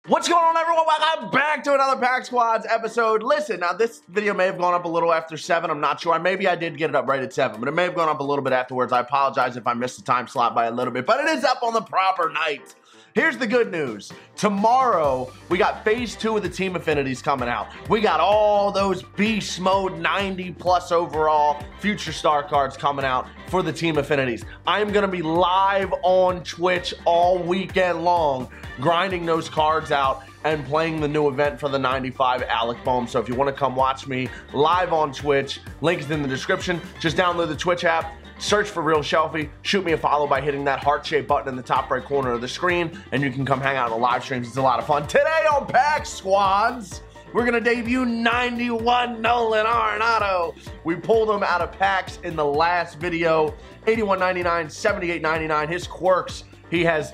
What's going on, everyone? Welcome back to another Pack Squads episode. Listen, now this video may have gone up a little after 7. I'm not sure. Maybe I did get it up right at 7, but it may have gone up a little bit afterwards. I apologize if I missed the time slot by a little bit, but it is up on the proper night. Here's the good news. Tomorrow, we got Phase 2 of the Team Affinities coming out. We got all those Beast Mode 90+ overall Future Star cards coming out for the Team Affinities. I'm going to be live on Twitch all weekend long, grinding those cards out and playing the new event for the 95 Alec Bohm. So if you want to come watch me live on Twitch, link is in the description. Just download the Twitch app. Search for Real Shelfy, shoot me a follow by hitting that heart-shaped button in the top right corner of the screen, and you can come hang out in the live streams. It's a lot of fun. Today on Pack Squads, we're going to debut 91 Nolan Arenado. We pulled him out of packs in the last video. 81.99, 78.99. His quirks, he has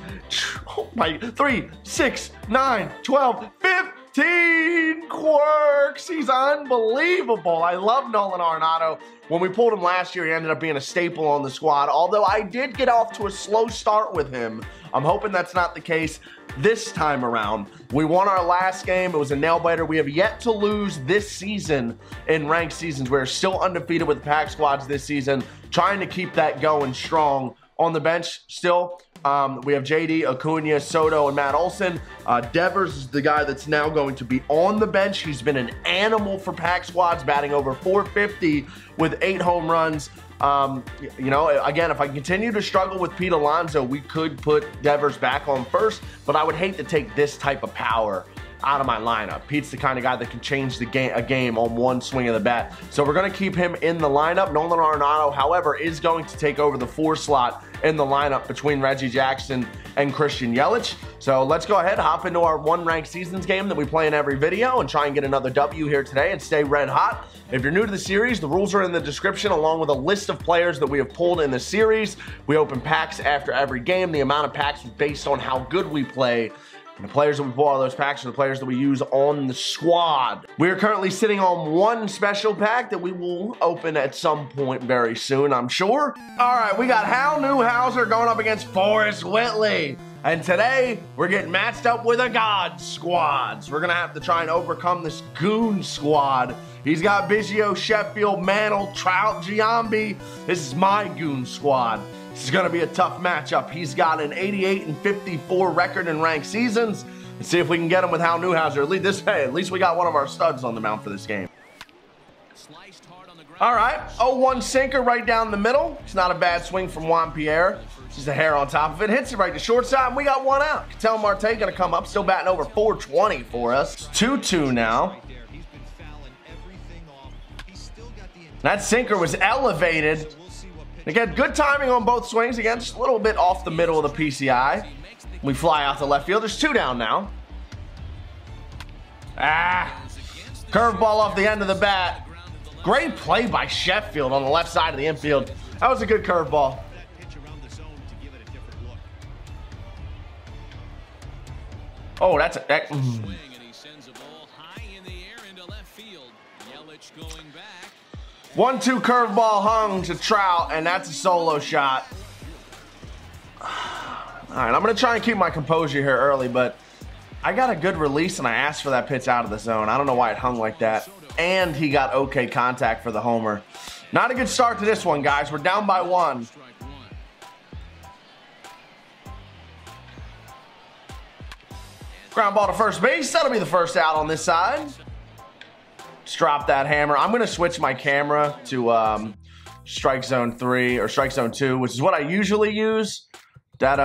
3, 6, 9, 12, 15 quirks. He's unbelievable. I love Nolan Arenado. When we pulled him last year, he ended up being a staple on the squad, although I did get off to a slow start with him. I'm hoping that's not the case this time around. We won our last game. It was a nail-biter. We have yet to lose this season in ranked seasons. We're still undefeated with the Pack Squads this season, trying to keep that going strong. On the bench still, we have JD, Acuna, Soto, and Matt Olson. Devers is the guy that's now going to be on the bench. He's been an animal for Pack Squads, batting over 450 with 8 home runs. You know, again, if I continue to struggle with Pete Alonso, we could put Devers back on first, but I would hate to take this type of power out of my lineup. Pete's the kind of guy that can change the game on one swing of the bat. So we're going to keep him in the lineup. Nolan Arenado, however, is going to take over the 4 slot in the lineup between Reggie Jackson and Christian Yelich. So let's go ahead, hop into our one ranked seasons game that we play in every video and try and get another W here today and stay red hot. If you're new to the series, the rules are in the description along with a list of players that we have pulled in the series. We open packs after every game. The amount of packs is based on how good we play. And the players that we pull out of those packs are the players that we use on the squad. We are currently sitting on one special pack that we will open at some point very soon, I'm sure. All right, we got Hal Newhouser going up against Forrest Whitley. And today, we're getting matched up with a God Squad. So we're going to have to try and overcome this Goon Squad. He's got Biggio, Sheffield, Mantle, Trout, Giambi. This is my Goon Squad. This is going to be a tough matchup. He's got an 88-54 record in ranked seasons. Let's see if we can get him with Hal Newhouser. At least we got one of our studs on the mound for this game. All right, 0-1 sinker right down the middle. It's not a bad swing from Juan Pierre. Just a hair on top of it. Hits it right to shortstop, and we got one out. Ketel Marte going to come up, still batting over 420 for us. It's 2-2 now. That sinker was elevated. Again, good timing on both swings. Again, just a little bit off the middle of the PCI. We fly out to left field. There's 2 down now. Curveball off the end of the bat. Great play by Sheffield on the left side of the infield. That was a good curveball. Oh, that's a... 1-2 curveball hung to Trout, and that's a solo shot. All right, I'm going to try and keep my composure here early, but I got a good release, and I asked for that pitch out of the zone. I don't know why it hung like that. And he got okay contact for the homer. Not a good start to this one, guys. We're down by 1. Ground ball to first base. That'll be the first out on this side. Just drop that hammer. I'm going to switch my camera to strike zone 3 or strike zone 2, which is what I usually use. That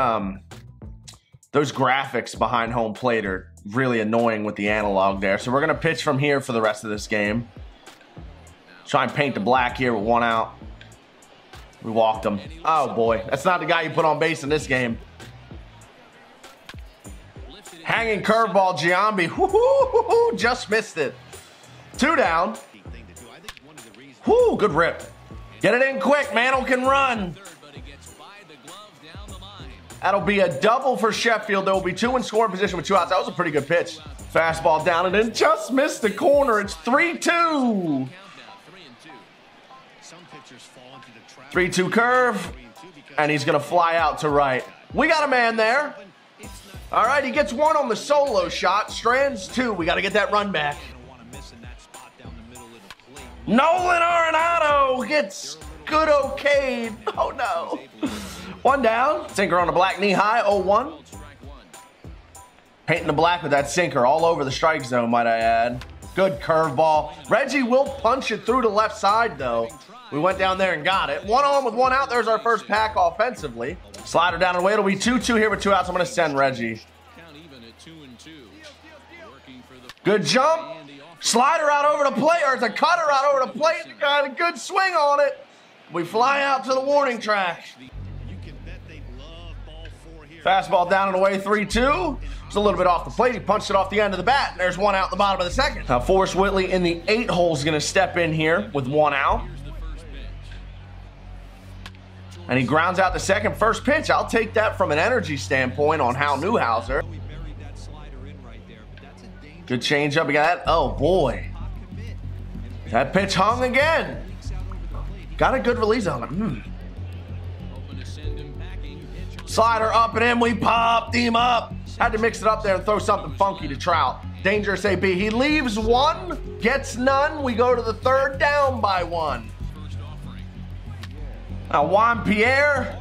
those graphics behind home plate are really annoying with the analog there. So we're going to pitch from here for the rest of this game. Try and paint the black here with 1 out. We walked him. Oh boy, that's not the guy you put on base in this game. Hanging curveball, Giambi. Woo-hoo-hoo-hoo, just missed it. 2 down. Whoo, good rip. Get it in quick. Mantle can run. That'll be a double for Sheffield. There will be 2 in scoring position with 2 outs. That was a pretty good pitch. Fastball down and then just missed the corner. It's 3-2. 3-2 curve. And he's going to fly out to right. We got a man there. All right, he gets one on the solo shot. Strands two. We got to get that run back. Nolan Arenado gets good okayed. Oh, no. One down. Sinker on the black knee high, 0-1. Painting the black with that sinker all over the strike zone, might I add. Good curveball. Reggie will punch it through the left side, though. We went down there and got it. One on with one out. There's our first pack offensively. Slider down and away. It'll be 2-2 here with 2 outs. I'm going to send Reggie. Good jump. Slider out over the plate, or it's a cutter out over the plate. Got a good swing on it. We fly out to the warning track. Fastball down and away, 3-2. It's a little bit off the plate. He punched it off the end of the bat, and there's one out the bottom of the second. Now, Forrest Whitley in the 8 hole is going to step in here with 1 out. And he grounds out the second. First pitch, I'll take that from an energy standpoint on Hal Newhouser. Good changeup. We got that. Oh, boy. That pitch hung again. Got a good release on it. Slider up and in. We popped him up. Had to mix it up there and throw something funky to Trout. Dangerous AB. He leaves 1, gets none. We go to the 3rd, down by 1. Now Juan Pierre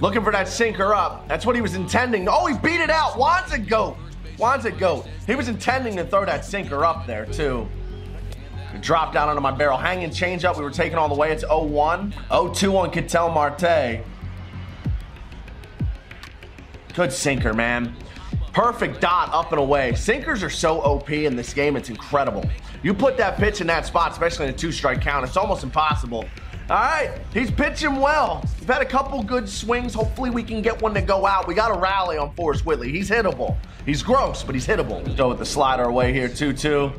looking for that sinker up. That's what he was intending. Oh, he beat it out. Juan's a goat. Juan's a goat. He was intending to throw that sinker up there, too. Drop down onto my barrel. Hanging changeup. We were taking all the way. It's 0-1. 0-2 on Ketel Marte. Good sinker, man. Perfect dot up and away. Sinkers are so OP in this game. It's incredible. You put that pitch in that spot, especially in a 2-strike count, it's almost impossible. All right, he's pitching well. We've had a couple good swings. Hopefully we can get one to go out. We got to rally on Forrest Whitley. He's hittable. He's gross, but he's hittable. Go with the slider away here, 2-2.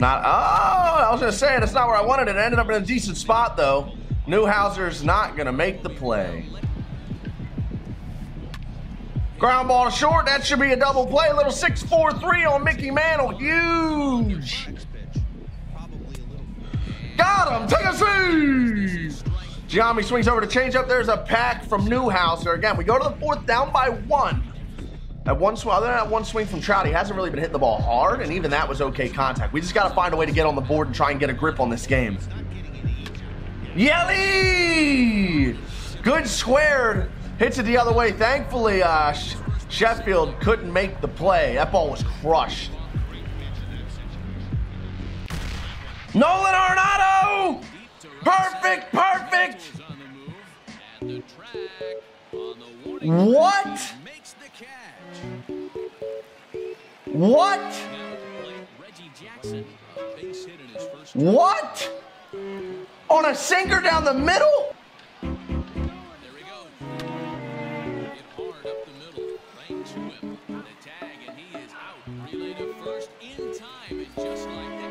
I was going to say, that's not where I wanted it. It ended up in a decent spot, though. Newhouser's not going to make the play. Ground ball to short. That should be a double play. A little 6-4-3 on Mickey Mantle. Huge. Got him. Take a seat. Giambi swings over to changeup. There's a pack from Newhouser. Again, we go to the 4th, down by 1. That one swing, other than that one swing from Trout, he hasn't really been hitting the ball hard, and even that was okay contact. We just got to find a way to get on the board and try and get a grip on this game. Yelly! Good squared. Hits it the other way. Thankfully, Sheffield couldn't make the play. That ball was crushed. Nolan Arenado! Perfect, perfect! What? What? What? On a sinker down the middle?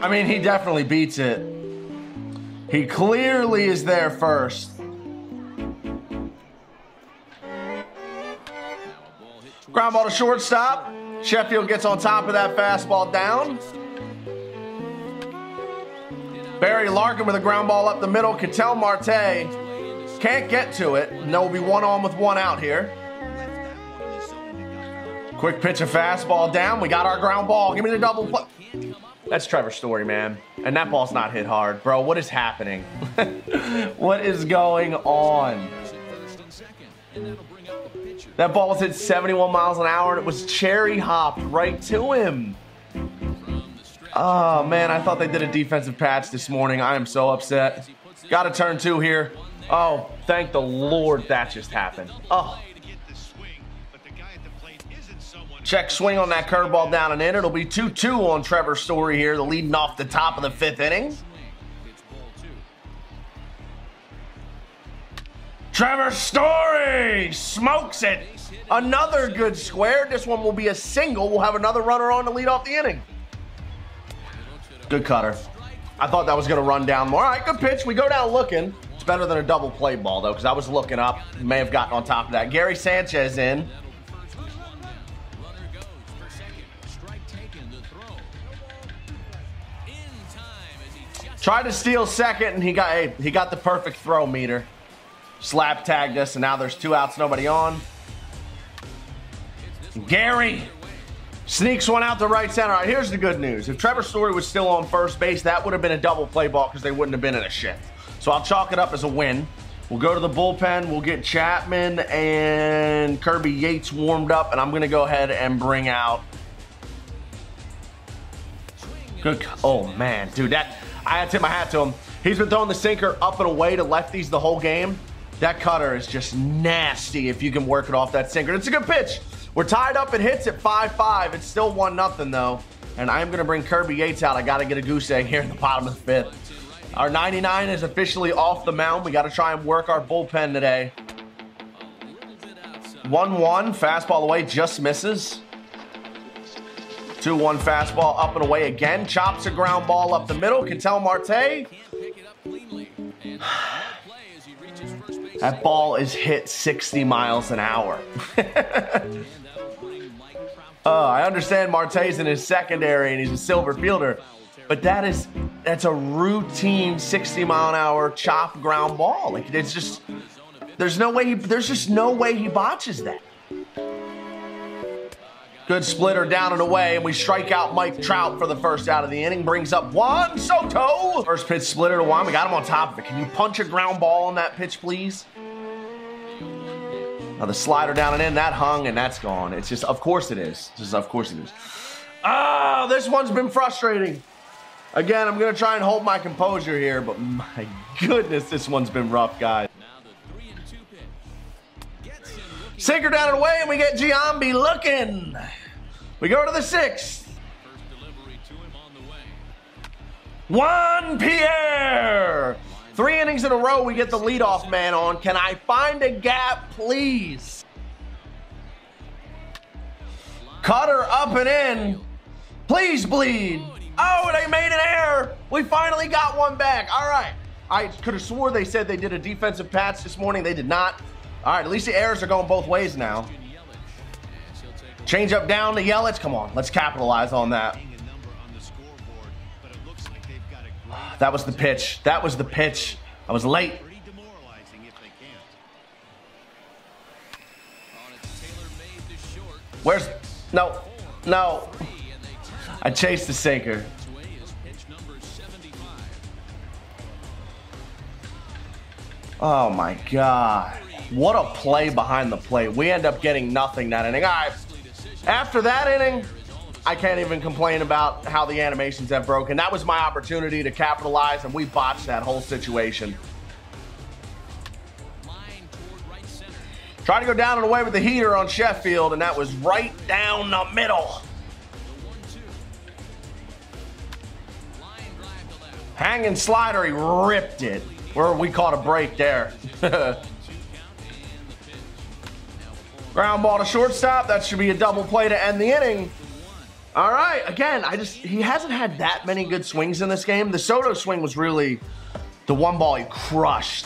I mean, he definitely beats it. He clearly is there first. Ground ball to shortstop. Sheffield gets on top of that fastball down. Barry Larkin with a ground ball up the middle. Ketel Marte can't get to it. And there will be 1 on with 1 out here. Quick pitch, a fastball down. We got our ground ball. Give me the double play. That's Trevor Story, man. And that ball's not hit hard. Bro, what is happening? What is going on? That ball was hit 71 miles an hour, and it was cherry hopped right to him. Oh, man, I thought they did a defensive patch this morning. I am so upset. Got to turn 2 here. Oh, thank the Lord that just happened. Oh. Check swing on that curveball down and in. It'll be 2-2 on Trevor Story here, the leading off the top of the 5th inning. Trevor Story smokes it. Another good square. This one will be a single. We'll have another runner on to lead off the inning. Good cutter. I thought that was going to run down more. All right, good pitch. We go down looking. It's better than a double play ball, though, because I was looking up. May have gotten on top of that. Gary Sanchez in. Tried to steal second, and he got the perfect throw meter. Slap tagged us, and now there's 2 outs, nobody on. Gary sneaks one out to right center. All right, here's the good news. If Trevor Story was still on first base, that would have been a double play ball because they wouldn't have been in a shift. So I'll chalk it up as a win. We'll go to the bullpen. We'll get Chapman and Kirby Yates warmed up, and I'm going to go ahead and bring out... Good. Oh, man. Dude, I had to tip my hat to him. He's been throwing the sinker up and away to lefties the whole game. That cutter is just nasty if you can work it off that sinker. It's a good pitch. We're tied up in hits at 5-5. It's still 1-0 though. And I'm going to bring Kirby Yates out. I got to get a goose egg here in the bottom of the fifth. Our 99 is officially off the mound. We got to try and work our bullpen today. 1-1. Fastball away. Just misses. 2-1 fastball up and away again. Chops a ground ball up the middle. Ketel Marte. That ball is hit 60 miles an hour. I understand Marte's in his secondary and he's a silver fielder, but that's a routine 60 mile an hour chop ground ball. Like it's just there's just no way he botches that. Good splitter down and away, and we strike out Mike Trout for the first out of the inning. Brings up Juan Soto. First pitch splitter to Juan. We got him on top of it. Can you punch a ground ball on that pitch, please? Now the slider down and in, that hung, and that's gone. It's just, of course it is. Just, of course it is. Ah, this one's been frustrating. Again, I'm going to try and hold my composure here, but my goodness, this one's been rough, guys. Sinker down and away, and we get Giambi looking. We go to the sixth. Juan Pierre. 3 innings in a row, we get the leadoff man on. Can I find a gap, please? Cutter up and in. Please bleed. Oh, they made an error. We finally got one back. All right. I could have swore they said they did a defensive patch this morning. They did not. All right, at least the errors are going both ways now. Change up down to Yelich. Come on, let's capitalize on that. That was the pitch. That was the pitch. I was late. Where's... No. No. I chased the sinker. Oh, my God. What a play behind the plate. We end up getting nothing that inning. All right. After that inning, I can't even complain about how the animations have broken. That was my opportunity to capitalize, and we botched that whole situation. Trying to go down and away with the heater on Sheffield, and that was right down the middle. Hanging slider, he ripped it. Or we caught a break there. Ground ball to shortstop. That should be a double play to end the inning. All right. Again, he hasn't had that many good swings in this game. The Soto swing was really the one ball he crushed.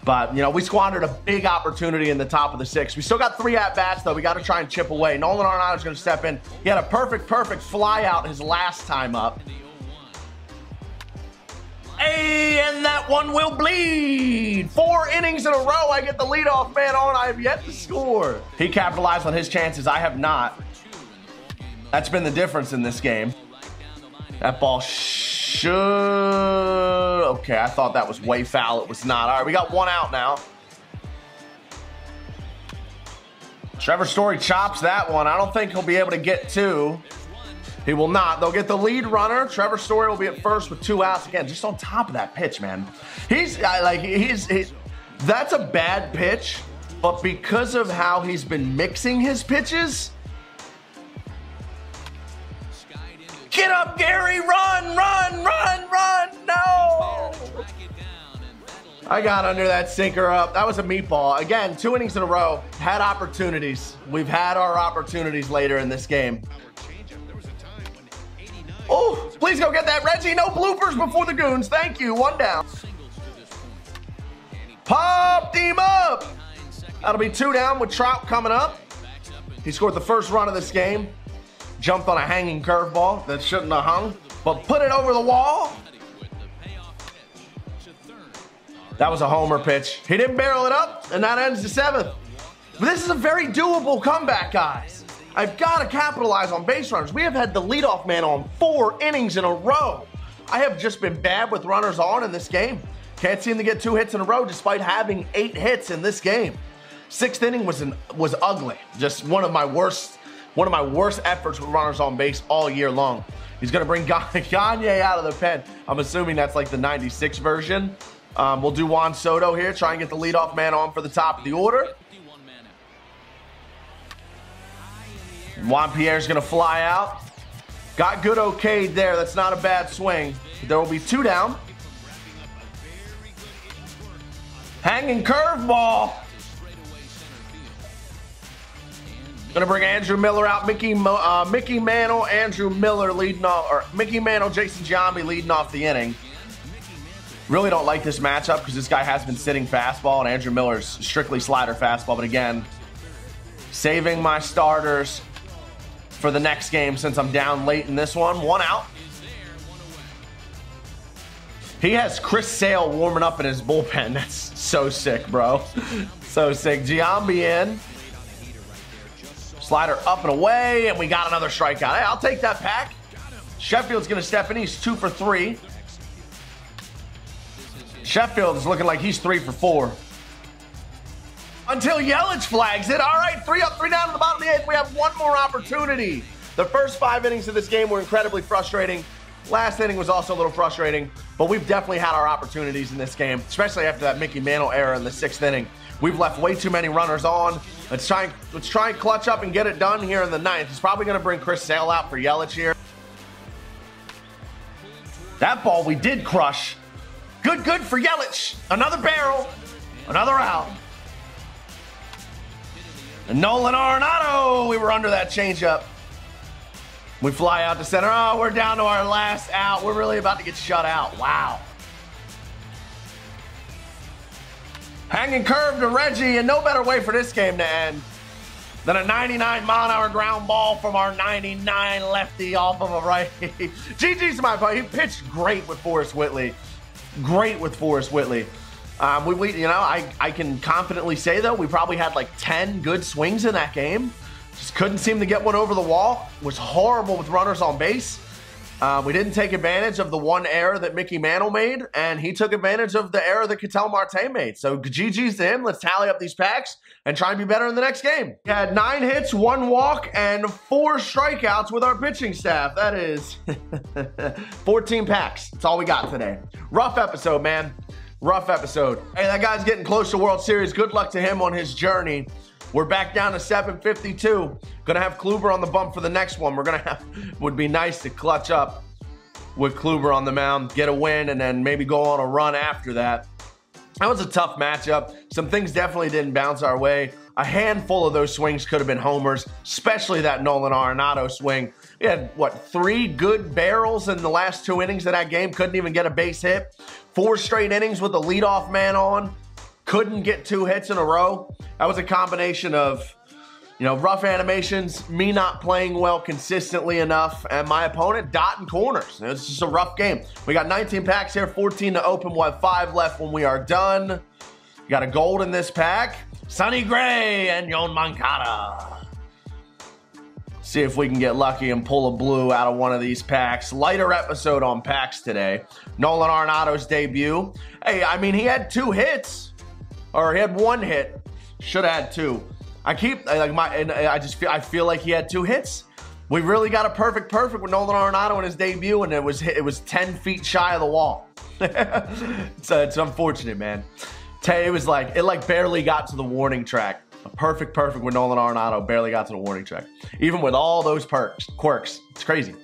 But, you know, we squandered a big opportunity in the top of the sixth. We still got 3 at-bats, though. We got to try and chip away. Nolan Arenado's going to step in. He had a perfect fly out his last time up. Hey, and that one will bleed. 4 innings in a row. I get the leadoff man on. I have yet to score. He capitalized on his chances. I have not. That's been the difference in this game. That ball should... Okay, I thought that was way foul. It was not. All right, we got 1 out now. Trevor Story chops that one. I don't think he'll be able to get 2. He will not. They'll get the lead runner. Trevor Story will be at first with 2 outs. Again, just on top of that pitch, man. That's a bad pitch, but because of how he's been mixing his pitches. Get up, Gary. Run, run, run, run. No. I got under that sinker up. That was a meatball. Again, 2 innings in a row. Had opportunities. We've had our opportunities later in this game. Oh, please go get that, Reggie. No bloopers before the goons. Thank you. 1 down. Popped him up. That'll be 2 down with Trout coming up. He scored the first run of this game. Jumped on a hanging curveball that shouldn't have hung, but put it over the wall. That was a homer pitch. He didn't barrel it up, and that ends the 7th. But this is a very doable comeback, guys. I've got to capitalize on base runners. We have had the leadoff man on 4 innings in a row. I have just been bad with runners on in this game. Can't seem to get 2 hits in a row despite having 8 hits in this game. 6th inning was ugly. Just one of my worst efforts with runners on base all year long. He's going to bring Gagne out of the pen. I'm assuming that's like the 96 version. We'll do Juan Soto here, try and get the leadoff man on for the top of the order. Juan Pierre's going to fly out. Got good okayed there. That's not a bad swing. There will be 2 down. Hanging curveball. Gonna bring Andrew Miller out. Mickey Mantle, Andrew Miller leading off, or Mickey Mantle, Jason Giambi leading off the inning. Really don't like this matchup because this guy has been sitting fastball, and Andrew Miller's strictly slider fastball. But again, saving my starters for the next game since I'm down late in this one. 1 out. He has Chris Sale warming up in his bullpen. That's so sick, bro. So sick. Giambi in. Slider up and away, and we got another strikeout. Hey, I'll take that pack. Sheffield's going to step in. He's 2 for 3. Sheffield is looking like he's 3 for 4. Until Yelich flags it. All right, 3 up, 3 down to the bottom of the 8th. We have 1 more opportunity. The first 5 innings of this game were incredibly frustrating. Last inning was also a little frustrating, but we've definitely had our opportunities in this game, especially after that Mickey Mantle error in the 6th inning. We've left way too many runners on. Let's try and clutch up and get it done here in the 9th. He's probably going to bring Chris Sale out for Yelich here. That ball we did crush. Good for Yelich. Another barrel. Another out. And Nolan Arenado. We were under that changeup. We fly out to center. Oh, we're down to our last out. We're really about to get shut out. Wow. Hanging curve to Reggie, and no better way for this game to end than a 99-mile-an-hour ground ball from our 99 lefty off of a right. GG's my point. He pitched great with Forrest Whitley. Great with Forrest Whitley. I can confidently say, though, we probably had like 10 good swings in that game. Just couldn't seem to get one over the wall. Was horrible with runners on base. We didn't take advantage of the 1 error that Mickey Mantle made, and he took advantage of the error that Ketel Marte made. So GG's to him. Let's tally up these packs and try and be better in the next game. We had 9 hits, 1 walk, and 4 strikeouts with our pitching staff. That is 14 packs. That's all we got today. Rough episode, man. Rough episode. Hey, that guy's getting close to World Series. Good luck to him on his journey. We're back down to 752. Gonna have Kluber on the bump for the next one. Would be nice to clutch up with Kluber on the mound, get a win, and then maybe go on a run after that. That was a tough matchup. Some things definitely didn't bounce our way. A handful of those swings could have been homers, especially that Nolan Arenado swing. We had, 3 good barrels in the last 2 innings of that game. Couldn't even get a base hit. 4 straight innings with the leadoff man on. Couldn't get 2 hits in a row. That was a combination of, rough animations, me not playing well consistently enough, and my opponent dotting corners. It was just a rough game. We got 19 packs here, 14 to open. We'll have 5 left when we are done. We got a gold in this pack. Sonny Gray and Yon Moncada. See if we can get lucky and pull a blue out of one of these packs. Lighter episode on packs today. Nolan Arenado's debut. Hey, I mean, he had 2 hits. Or he had 1 hit. Should have had 2. I feel like he had 2 hits. We really got a perfect with Nolan Arenado in his debut, and it was 10 feet shy of the wall. So it's unfortunate, man. It barely got to the warning track. A perfect with Nolan Arenado barely got to the warning track. Even with all those quirks. It's crazy.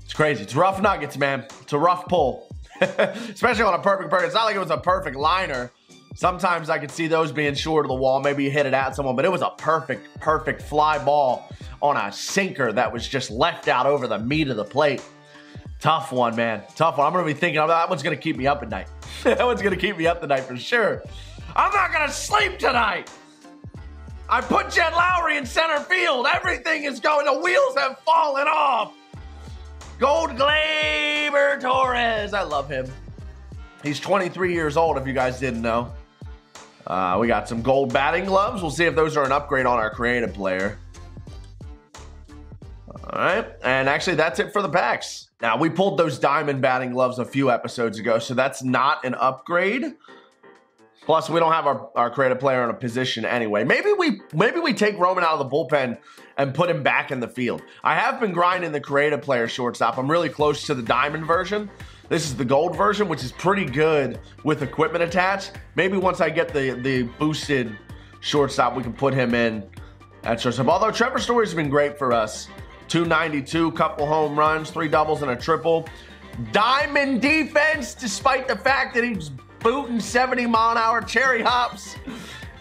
It's crazy. It's rough nuggets, man. It's a rough pull. Especially on a perfect. It's not like it was a perfect liner. Sometimes I could see those being short of the wall. Maybe you hit it at someone, but it was a perfect fly ball on a sinker that was just left out over the meat of the plate. Tough one, man. Tough one. I'm going to be thinking, that one's going to keep me up at night. That one's going to keep me up tonight for sure. I'm not going to sleep tonight. I put Jed Lowry in center field. Everything is going. The wheels have fallen off. Gold Glaber Torres. I love him. He's 23 years old, if you guys didn't know. We got some gold batting gloves. We'll see if those are an upgrade on our creative player. All right, and actually that's it for the packs. Now, we pulled those diamond batting gloves a few episodes ago, so that's not an upgrade. Plus, we don't have our creative player in a position anyway. Maybe we take Roman out of the bullpen and put him back in the field. I have been grinding the creative player shortstop. I'm really close to the diamond version. This is the gold version, which is pretty good with equipment attached. Maybe once I get the boosted shortstop, we can put him in at shortstop. Although Trevor Story's been great for us. 292, couple home runs, 3 doubles and a triple. Diamond defense, despite the fact that he's booting 70-mile-an-hour cherry hops.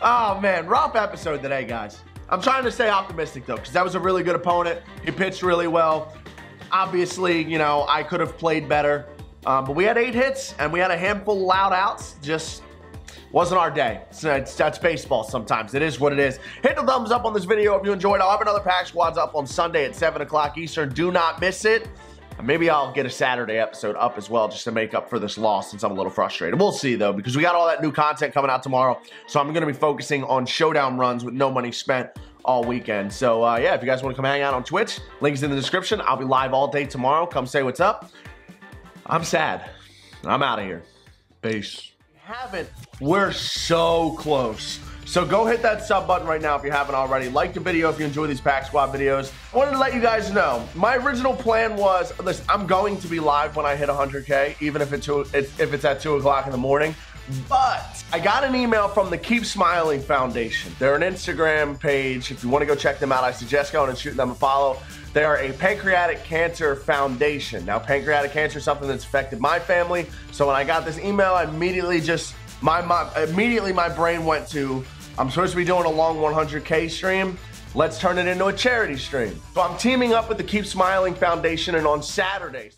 Oh, man, rough episode today, guys. I'm trying to stay optimistic, though, because that was a really good opponent. He pitched really well. Obviously, you know, I could have played better. But we had 8 hits, and we had a handful of loud outs. Just wasn't our day. That's baseball sometimes. It is what it is. Hit the thumbs up on this video if you enjoyed. I'll have another Pack Squads up on Sunday at 7 o'clock Eastern. Do not miss it. Maybe I'll get a Saturday episode up as well just to make up for this loss since I'm a little frustrated. We'll see, though, because we got all that new content coming out tomorrow. So I'm going to be focusing on showdown runs with no money spent all weekend. So, yeah, if you guys want to come hang out on Twitch, link's in the description. I'll be live all day tomorrow. Come say what's up. I'm sad. I'm out of here. Peace. Haven't, we're so close. So go hit that sub button right now if you haven't already. Like the video if you enjoy these Pack Squad videos. I wanted to let you guys know, my original plan was, listen, I'm going to be live when I hit 100K, even if it's at 2 o'clock in the morning. But I got an email from the Keep Smiling Foundation. They're an Instagram page. If you want to go check them out, I suggest going and shooting them a follow. They are a pancreatic cancer foundation. Now, pancreatic cancer is something that's affected my family. So when I got this email, I immediately my brain went to, I'm supposed to be doing a long 100K stream. Let's turn it into a charity stream. So I'm teaming up with the Keep Smiling Foundation, and on Saturday.